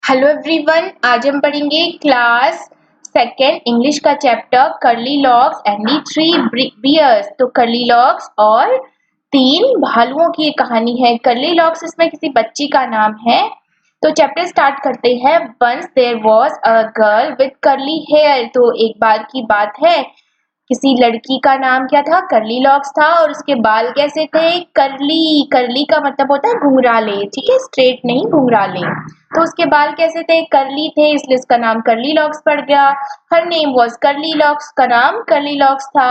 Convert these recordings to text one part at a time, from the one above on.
Hello everyone, आज हम पढ़ेंगे क्लास सेकेंड इंग्लिश का chapter Curly Locks and the three bears. तो कर्ली लॉक्स और तीन भालुओं की कहानी है। कर्ली लॉक्स इसमें किसी बच्ची का नाम है। तो चैप्टर स्टार्ट करते हैं। Once there was a girl with curly hair. तो एक बार की बात है, किसी लड़की का नाम क्या था? कर्ली लॉक्स था। और उसके बाल कैसे थे? कर्ली। कर्ली का मतलब होता है घुंघराले, ठीक है, स्ट्रेट नहीं, घुंघराले। तो उसके बाल कैसे थे? कर्ली थे, इसलिए उसका नाम कर्ली लॉक्स पड़ गया। Her name was curly locks, का नाम कर्ली लॉक्स था।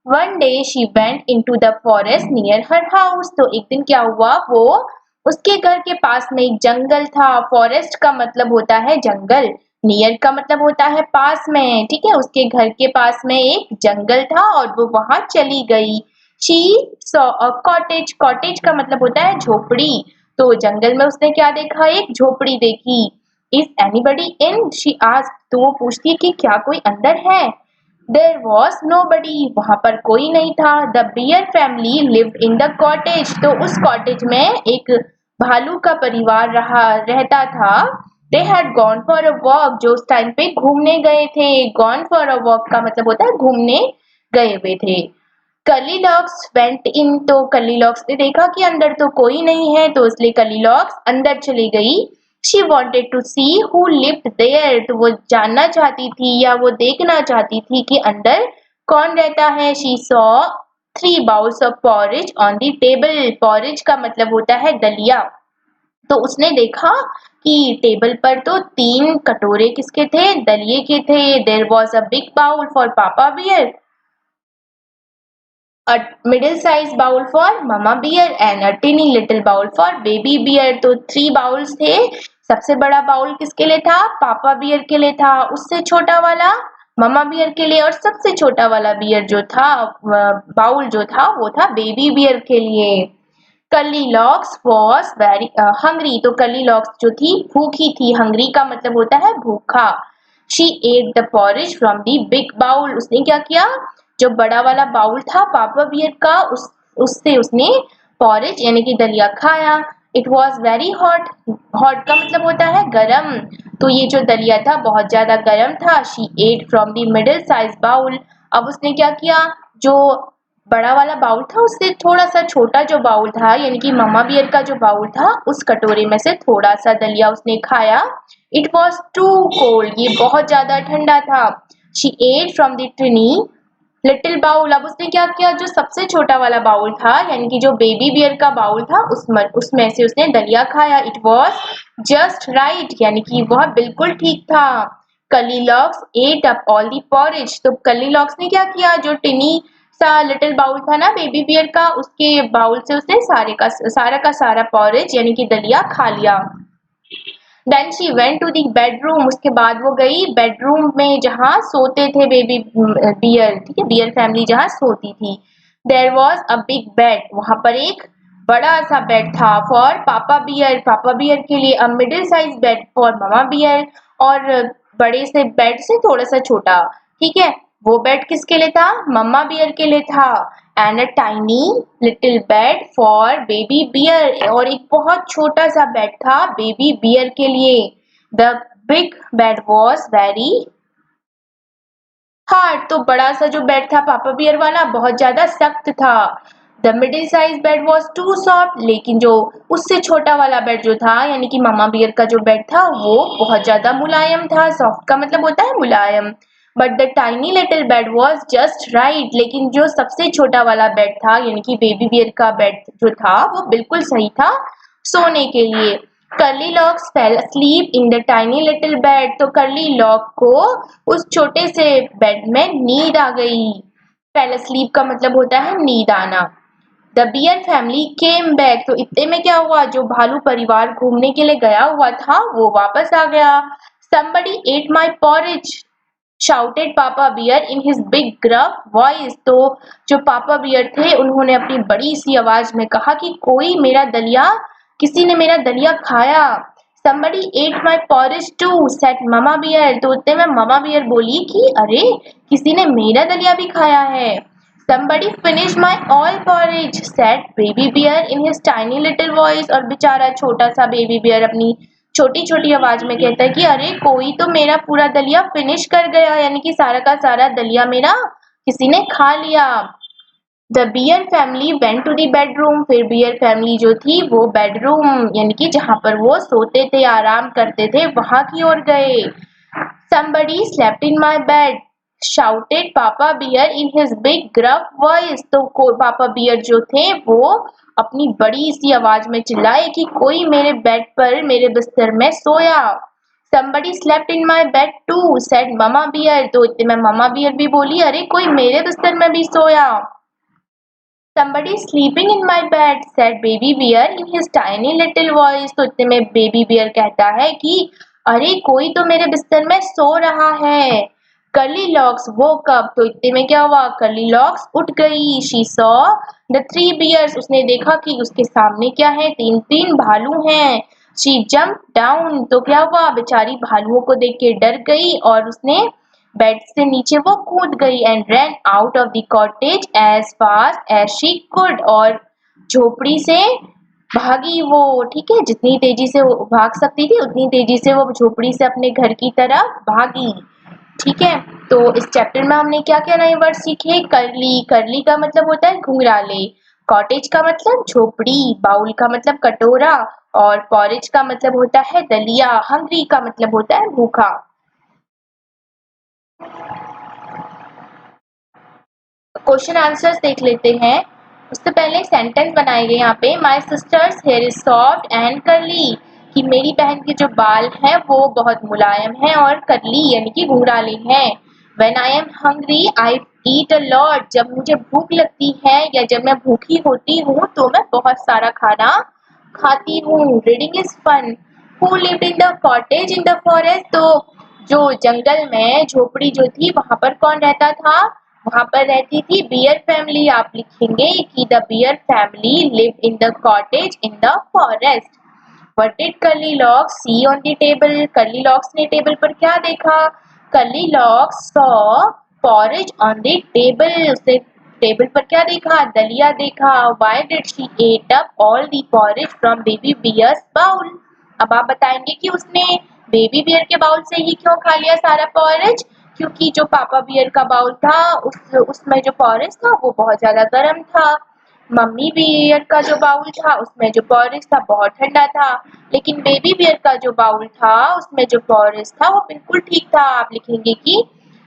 One day she went into the forest near her house. तो एक दिन क्या हुआ, वो उसके घर के पास में एक जंगल था। फॉरेस्ट का मतलब होता है जंगल, नियर का मतलब होता है पास में, ठीक है। उसके घर के पास में एक जंगल था और वो वहां चली गई। She saw a cottage. Cottage का मतलब होता है झोपड़ी। तो जंगल में उसने क्या देखा? एक झोपड़ी देखी। Is anybody in? She asked. तो वो पूछती है कि क्या कोई अंदर है? There was nobody. वहां पर कोई नहीं था। The bear family lived in the cottage. तो उस कॉटेज में एक भालू का परिवार रहता था। They had gone for a walk. जो उस टाइम पे घूमने गए थे। गॉन फॉर अ वॉक का मतलब होता है घूमने गए हुए थे। Curly locks went in. तो कर्ली लॉक्स ने देखा कि अंदर तो कोई नहीं है, तो इसलिए कर्ली लॉक्स अंदर चली गई। She wanted to see who lived there. तो वो जानना चाहती थी या वो देखना चाहती थी कि अंदर कौन रहता है। She saw three bowls of porridge on the table. Porridge का मतलब होता है दलिया। तो उसने देखा कि टेबल पर तो तीन कटोरे किसके थे? दलिये के थे। There was a big bowl for papa bear, a middle size bowl for mama bear and a teeny little bowl for baby bear। तो 3 बाउल्स थे। सबसे बड़ा बाउल किसके लिए था? पापा बियर के लिए था। उससे छोटा वाला ममा बियर के लिए, और सबसे छोटा वाला बियर जो था, बाउल जो था, वो था बेबी बियर के लिए। Curly locks was very hungry. तो कर्ली लॉक्स जो थी भूखी थी। हंग्री का मतलब होता है भूखा। She ate the porridge from the big bowl. उसने क्या किया? जो बड़ा वाला बाउल था पापा बियर का, उससे उसने पॉरेज यानी कि दलिया खाया। It was very hot. Hot का मतलब होता है गरम। तो ये जो दलिया था बहुत ज्यादा गरम था। She ate from the middle size bowl. अब उसने क्या किया? जो बड़ा वाला बाउल था उससे थोड़ा सा छोटा जो बाउल था, यानी कि मम्मा बियर का जो बाउल था, उस कटोरे में से थोड़ा सा दलिया उसने खाया। It was too cold. ये बहुत ज्यादा ठंडा था। She ate from the tiny little bowl. अब उसने क्या किया? जो सबसे छोटा वाला बाउल था, यानी कि जो बेबी बियर का बाउल था, उसमें से उसने दलिया खाया। इट वॉज जस्ट राइट, यानी कि वह बिल्कुल ठीक था। Curly Locks ate up all the porridge. तो कर्ली लॉक्स ने क्या किया? जो टिनी सा लिटिल बाउल था ना बेबी बियर का, उसके बाउल से उसने सारा का सारा पॉरेज यानी कि दलिया खा लिया। Then she went to the bedroom. उसके बाद वो गई बेडरूम में जहाँ सोते थे बेबी बियर, ठीक है, बियर फैमिली जहाँ सोती थी। There was a big bed. वहां पर एक बड़ा सा बेड था फॉर पापा बियर, पापा बियर के लिए। A middle size bed for mama bear, और बड़े से बेड से थोड़ा सा छोटा, ठीक है, वो बेड किसके लिए था? मम्मा बियर के लिए था। And a tiny little bed for baby bear, और एक बहुत छोटा सा बेड था बेबी बियर के लिए। The big bed was very hard. तो बड़ा सा जो बेड था पापा बियर वाला बहुत ज्यादा सख्त था। The middle size bed was too soft. लेकिन जो उससे छोटा वाला बेड जो था, यानी कि मामा बियर का जो बेड था, वो बहुत ज्यादा मुलायम था। सॉफ्ट का मतलब होता है मुलायम। But the tiny little bed was just right. लेकिन जो सबसे छोटा वाला बेड था, यानी कि बेबी बियर का बेड जो था, वो बिल्कुल सही था सोने के लिए। Curly locks fail asleep in the tiny little bed। तो कर्ली लॉक को उस छोटे से बेड में नींद आ गई। फेल asleep का मतलब होता है नींद आना। The bear family came back. तो इतने में क्या हुआ? जो भालू परिवार घूमने के लिए गया हुआ था, वो वापस आ गया। somebody ate my porridge shouted पापा beer in his big gruff voice। तो जो पापा बियर थे, उन्होंने अपनी बड़ी सी आवाज में कहा कि किसी ने मेरा दलिया खाया। somebody ate my porridge too said mama bear। तो उतने में ममा बियर बोली कि अरे, किसी ने मेरा दलिया भी खाया है। somebody finished my all porridge said baby bear in his tiny little voice। और बेचारा छोटा सा बेबी बियर अपनी छोटी छोटी आवाज में कहता है कि अरे कोई तो मेरा पूरा दलिया फिनिश कर गया, यानी कि सारा का सारा दलिया मेरा किसी ने खा लिया। The bear family went to the bedroom, फिर बियर फैमिली जो थी वो बेडरूम यानी कि जहां पर वो सोते थे, आराम करते थे, वहां की ओर गए। Somebody slept in my bed, shouted Papa Bear in his big gruff voice। तो पापा बियर जो थे वो अपनी बड़ी सी आवाज में चिल्लाए कि कोई मेरे बेड पर, मेरे बिस्तर में सोया। Somebody slept in my bed too, said Mama Bear। तो इतने में मामा बियर भी बोली, अरे कोई मेरे बिस्तर में भी सोया। Somebody is sleeping in my bed, said Baby Bear in his tiny little voice। तो इतने में बेबी बियर कहता है कि अरे कोई तो मेरे बिस्तर में सो रहा है। Curly locks woke up। तो इतने में क्या हुआ, कर्ली लॉक्स उठ गई। She saw the three bears। उसने देखा कि उसके सामने क्या है, तीन तीन भालू हैं। She jumped down। तो क्या हुआ, बेचारी भालुओं को देख के डर गई और उसने बेड से नीचे वो कूद गई and ran out of the cottage as fast as she could. और झोपड़ी से भागी वो, ठीक है, जितनी तेजी से वो भाग सकती थी उतनी तेजी से वो झोपड़ी से अपने घर की तरफ भागी। ठीक है, तो इस चैप्टर में हमने क्या क्या नए वर्ड सीखे। करली, करली का मतलब होता है घुंघराले, कॉटेज का मतलब झोपड़ी, बाउल का मतलब कटोरा, और पॉरेज का मतलब होता है दलिया, हंग्री का मतलब होता है भूखा। क्वेश्चन आंसर्स देख लेते हैं। उससे पहले सेंटेंस बनाए गए यहाँ पे, my sister's hair is soft and curly, कि मेरी बहन के जो बाल हैं वो बहुत मुलायम हैं और करली यानी कि घुंघराले हैं। When I am hungry I eat a lot, जब मुझे भूख लगती है या जब मैं भूखी होती हूँ तो मैं बहुत सारा खाना खाती हूँ। Reading is fun. Who lived in the cottage in the forest, तो जो जंगल में झोपड़ी जो थी वहां पर कौन रहता था, वहां पर रहती थी बियर फैमिली। आप लिखेंगे कि the bear family lived in the cottage in the forest. What did Curly Locks see on the table, Curly Locks ने टेबल पर क्या देखा, Curly Locks saw porridge on the table, उसने टेबल पर क्या देखा, दलिया देखा। Why did she ate up all the porridge from baby bear's bowl, अब आप बताएंगे कि उसने बेबी बियर के बाउल से ही क्यों खा लिया सारा पॉरेज, क्योंकि जो पापा बियर का बाउल था उसमें जो पॉरेज था वो बहुत ज्यादा गर्म था। मम्मी बियर का जो बाउल था उसमें जो पॉरेज था बहुत ठंडा था, लेकिन बेबी बियर का जो बाउल था उसमें जो पॉरेज था वो बिल्कुल ठीक था। आप लिखेंगे कि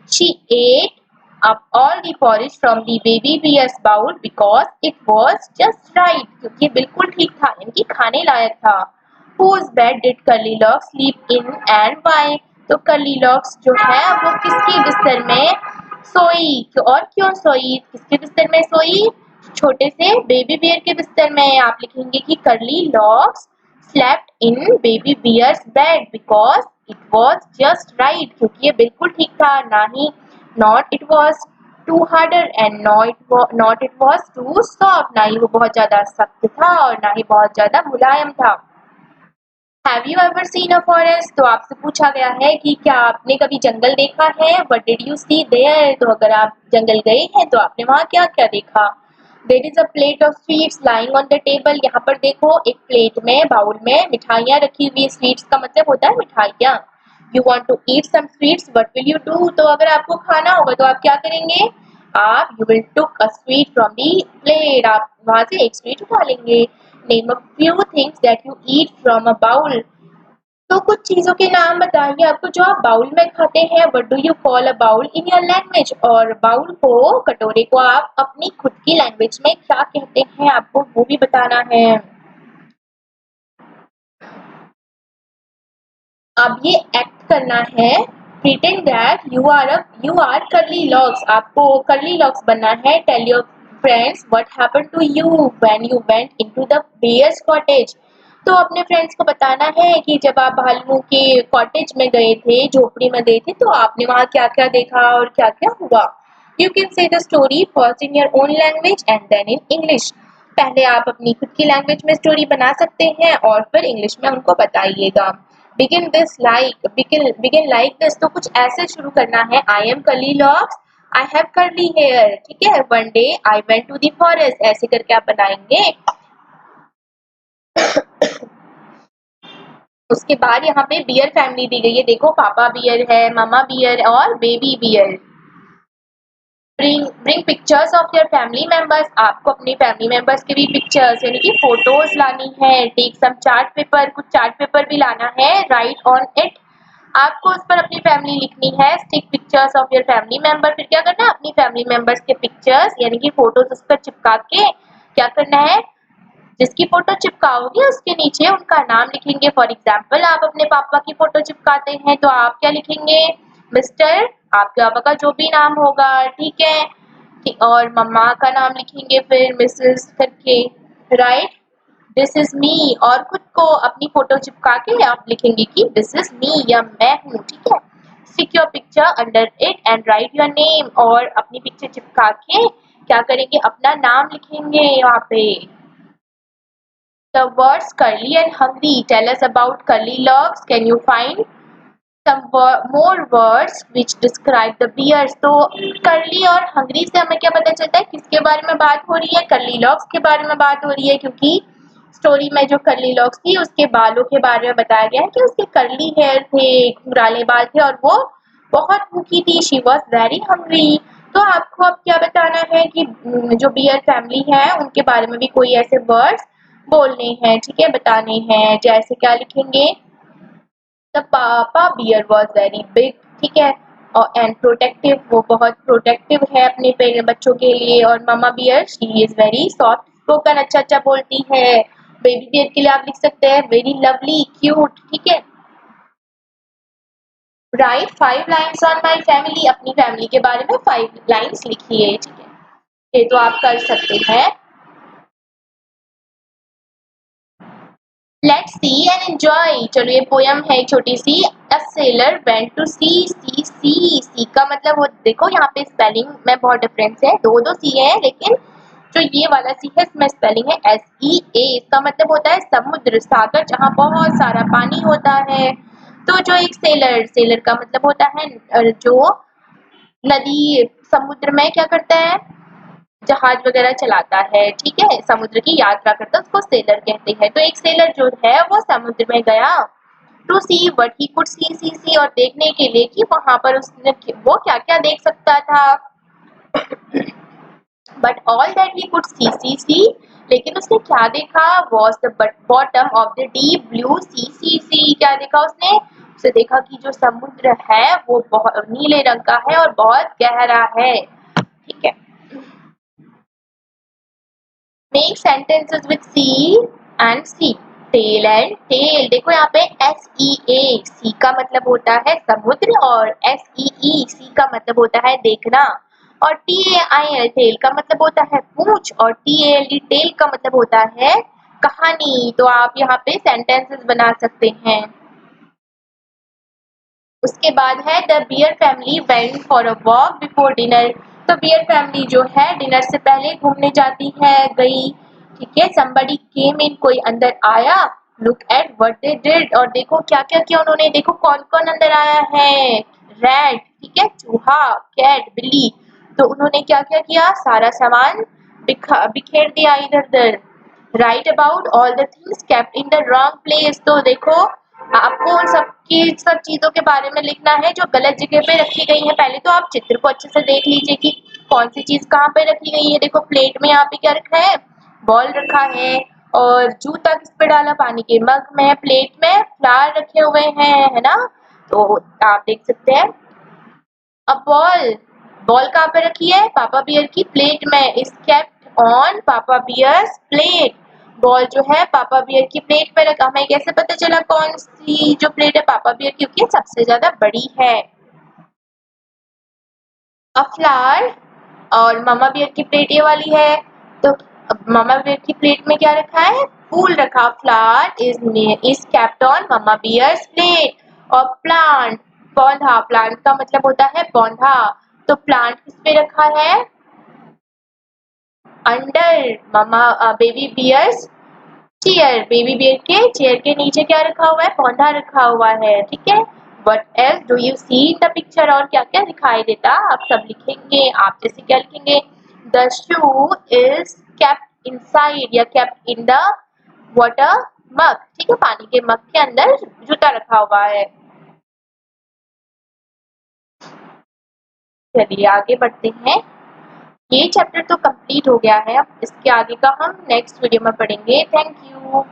she ate up all the porridge from the baby bear's bowl because it was just right, क्योंकि बिल्कुल ठीक था, इनकी खाने लायक था। Whose bed did Curly Locks sleep in and why? तो कर्ली लॉक्स जो है वो किसके बिस्तर में सोई, और क्यों सोई, किसके बिस्तर में सोई, छोटे से बेबी बियर के बिस्तर में। आप लिखेंगे कि curly locks slept in baby bear's bed because it was just right, क्योंकि ये बिल्कुल ठीक था, ना ही not it was too harder and not it was too soft, ना ही वो बहुत ज्यादा सख्त था और ना ही बहुत ज्यादा मुलायम था। Have you ever seen a forest, तो आपसे पूछा गया है कि क्या आपने कभी जंगल देखा है। What did you see there, तो अगर आप जंगल गए हैं तो आपने वहां क्या क्या देखा। There is a plate of sweets lying on the table, यहाँ पर देखो एक प्लेट में, बाउल में मिठाइयाँ रखी हुई है। स्वीट्स का मतलब होता है मिठाइयाँ। You want to eat some sweets, what will you do, तो अगर आपको खाना होगा तो आप क्या करेंगे, आप you will took a sweet from the plate, आप वहां से एक स्वीट उठा लेंगे। Name a few things that you eat from a bowl, तो कुछ चीजों के नाम बताइए आपको जो आप बाउल में खाते हैं। What do you call a bowl in your language, और बाउल को, कटोरे को आप अपनी खुद की लैंग्वेज में क्या कहते हैं आपको वो भी बताना है। अब ये एक्ट करना है, pretend that you are Curly Locks, आपको कर्ली लॉक्स बनना है। Tell your friends what happened to you when you went into the bears' cottage, तो अपने फ्रेंड्स को बताना है कि जब आप भालुओं के कॉटेज में गए थे, झोपड़ी में गए थे, तो आपने वहां क्या क्या देखा और क्या क्या हुआ। You can say the story first in your own language and then in English, पहले आप अपनी खुद की लैंग्वेज में स्टोरी बना सकते हैं और फिर इंग्लिश में उनको बताइएगा। begin like this, तो कुछ ऐसे शुरू करना है। I am curly locks, I have curly hair, ठीक है। One day I went to the forest, ऐसे करके आप बनाएंगे। उसके बाद यहाँ पे बियर फैमिली दी गई है, देखो पापा बियर है, ममा बियर और baby bear. Bring pictures of your family members, आपको अपनी फैमिली मेंबर्स के भी पिक्चर्स यानी कि फोटोज लानी है। टेक सम चार्ट पेपर, कुछ चार्ट पेपर भी लाना है। राइट ऑन इट, आपको उस पर अपनी फैमिली लिखनी है। Stick pictures of your family member, फिर क्या करना है, अपनी फैमिली मेंबर्स के पिक्चर्स यानी कि फोटोज उस पर चिपका के क्या करना है, जिसकी फोटो चिपकाओगे उसके नीचे उनका नाम लिखेंगे। फॉर एग्जाम्पल, आप अपने पापा की फोटो चिपकाते हैं तो आप क्या लिखेंगे, मिस्टर, आपके पापा का जो भी नाम होगा, ठीक है, और मम्मा का नाम लिखेंगे फिर मिसेस करके। राइट, दिस इज मी, और खुद को अपनी फोटो चिपका के आप लिखेंगे कि दिस इज मी या मैं हूँ, ठीक है। Stick your picture under it and right your name, और अपनी पिक्चर चिपका के क्या करेंगे, अपना नाम लिखेंगे यहाँ पे। The words curly and hungry tell us about curly logs. Can you find some more words which describe the bears? तो curly और hungry से हमें क्या पता चलता है, किसके बारे में बात हो रही है, curly logs के बारे में बात हो रही है, क्योंकि स्टोरी में जो curly logs थी उसके बालों के बारे में बताया गया है कि उसके curly hair थे, घुंघराले बाल थे और वो बहुत भूखी थी। She was very hungry. तो आपको अब क्या बताना है कि जो बियर फैमिली है उनके बारे में भी कोई ऐसे वर्ड्स बोलने हैं, ठीक है, बताने हैं। जैसे क्या लिखेंगे, द पापा बियर वॉज वेरी बिग, ठीक है, और एंड प्रोटेक्टिव, वो बहुत प्रोटेक्टिव है अपने बच्चों के लिए। और mama bear she is very soft spoken, अच्छा अच्छा बोलती है। बेबी बियर के लिए आप लिख सकते हैं वेरी लवली क्यूट, ठीक है। Right 5 lines on my family, अपनी फैमिली के बारे में 5 लाइन्स लिखिए, ठीक है, ये तो आप कर सकते हैं। लेट्स सी एंड एंजॉय, चलो ये पोयम है एक छोटी सी। अ सेलर वेंट टू सी, सी का मतलब वो देखो यहाँ पे स्पेलिंग में बहुत डिफरेंस है, दो दो सी है, लेकिन जो ये वाला सी है इसमें स्पेलिंग है SEA। इसका मतलब होता है समुद्र, सागर, जहाँ बहुत सारा पानी होता है। तो जो एक सेलर, सेलर का मतलब होता है जो नदी समुद्र में क्या करता है, जहाज वगैरह चलाता है, ठीक है, समुद्र की यात्रा करता है, उसको सेलर कहते हैं। तो एक सेलर जो है वो समुद्र में गया to see what he could see, और देखने के लिए कि वहां पर उसने वो क्या क्या देख सकता था। But all that he could see, लेकिन उसने क्या देखा, was the bottom of the deep blue sea, क्या देखा उसने, उसे देखा कि जो समुद्र है वो बहुत नीले रंग का है और बहुत गहरा है, ठीक है। Make sentences with C and C. Tail and tail. देखो यहाँ पे SEA, C का मतलब होता है समुद्र, और SEE, C का मतलब होता है देखना, और TAIL, tail का मतलब होता है पूंछ, और TALD, tail का मतलब होता है कहानी। तो आप यहाँ पे sentences बना सकते हैं। उसके बाद है the bear family went for a walk before dinner. तो बियर फैमिली जो है डिनर से पहले घूमने जाती है, गई, ठीक है। somebody came in, कोई अंदर आया। look at what they did, और देखो क्या क्या किया उन्होंने, देखो कौन कौन अंदर आया है, रैट, ठीक है, चूहा, कैट, बिल्ली। तो उन्होंने क्या क्या किया, सारा सामान बिखेर दिया इधर उधर। Right about all the things kept in the wrong place, तो देखो आपको उन सब चीजों के बारे में लिखना है जो गलत जगह पे रखी गई है। पहले तो आप चित्र को अच्छे से देख लीजिए कि कौन सी चीज कहाँ पे रखी गई है। देखो प्लेट में यहाँ पे क्या रखा है, बॉल रखा है, और जूता किस पे डाला, पानी के मग में। प्लेट में फ्लावर रखे हुए हैं, है ना, तो आप देख सकते हैं। अब बॉल, बॉल कहाँ पे रखी है, पापा बियर की प्लेट में, इज केप्ट ऑन पापा बियर्स प्लेट। बॉल जो है पापा बियर की प्लेट पे रखा। हमें कैसे पता चला कौन सी जो प्लेट है पापा बियर की, क्योंकि सबसे ज्यादा बड़ी है। अ फ्लावर, और मामा बियर की प्लेट ये वाली है, तो मामा बियर की प्लेट में क्या रखा है, फूल रखा। Flower is kept on mama bear's plate. और प्लांट, पौधा, प्लांट का मतलब होता है पौधा, तो प्लांट किस पे रखा है, under mama baby bear's chair, baby bear के चेयर के नीचे क्या रखा हुआ है, पौधा रखा हुआ है, ठीक है। What else do you see in the picture, और क्या क्या दिखाई देता, आप सब लिखेंगे। आप जैसे क्या लिखेंगे, the shoe is kept inside या केप्ट इन द वाटर मग, ठीक है, पानी के मग के अंदर जूता रखा हुआ है। चलिए आगे बढ़ते हैं। ये चैप्टर तो कंप्लीट हो गया है, अब इसके आगे का हम नेक्स्ट वीडियो में पढ़ेंगे। Thank you.